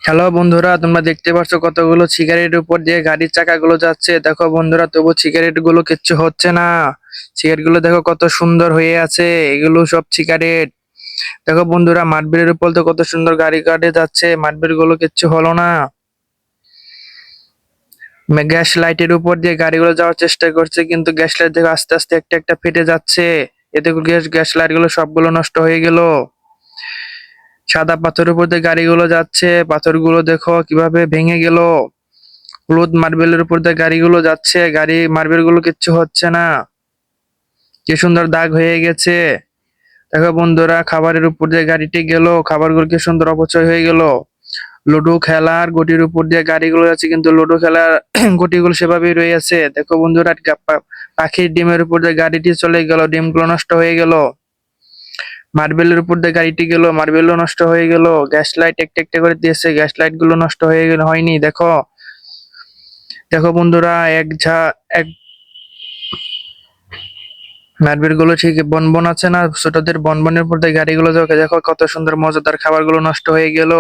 Hello বন্ধুরা, তোমরা দেখতে পাচ্ছ কতগুলো সিগারেটের উপর দিয়ে গাড়ির চাকাগুলো যাচ্ছে। দেখো বন্ধুরা, তবু সিগারেট গুলো কিচ্ছু হচ্ছে না। সিগারেট গুলো দেখো কত সুন্দর হয়ে আছে, এগুলো সব সিগারেট। দেখো বন্ধুরা, মাঠবিলের উপর তো কত সুন্দর গাড়ি গাড়ি যাচ্ছে, মাঠবিল গুলো কিচ্ছু হলো না। গ্যাস লাইটের উপর দিয়ে গাড়িগুলো যাওয়ার চেষ্টা করছে, কিন্তু গ্যাস লাইট দেখো আস্তে আস্তে একটা একটা ফেটে যাচ্ছে। এতে গ্যাস গ্যাস লাইট গুলো সবগুলো নষ্ট হয়ে গেল। সাদা পাথরের উপর দিয়ে গাড়িগুলো যাচ্ছে, পাথরগুলো দেখো কিভাবে ভেঙে গেল। হলুদ মার্বেলের উপর দিয়ে গাড়িগুলো যাচ্ছে, গাড়ি মার্বেল গুলো কিচ্ছু হচ্ছে না। কি সুন্দর দাগ হয়ে গেছে। দেখো বন্ধুরা, খাবারের উপর দিয়ে গাড়িটি গেল, খাবারগুলো কি সুন্দর অপচয় হয়ে গেল। লুডো খেলার গটির উপর দিয়ে গাড়িগুলো যাচ্ছে, কিন্তু লুডো খেলার গটিগুলো সেভাবেই রয়ে আছে। দেখো বন্ধুরা, পাখির ডিমের উপর দিয়ে গাড়িটি চলে গেল, ডিমগুলো নষ্ট হয়ে গেল। মার্বেলের উপর দিয়ে গাড়িটি গেল, মার্বেলও নষ্ট হয়ে গেল। গ্যাস লাইট একটা একটা করে দিয়েছে, গ্যাস লাইট গুলো নষ্ট হয়ে গেল, হয়নি। দেখো দেখো বন্ধুরা, এক মার্বেল গুলো ঠিক বনবন আছে না, ছোটদের বনবনের উপর দিয়ে গাড়িগুলো যাওয়া, দেখো কত সুন্দর মজাদার খাবার গুলো নষ্ট হয়ে গেল।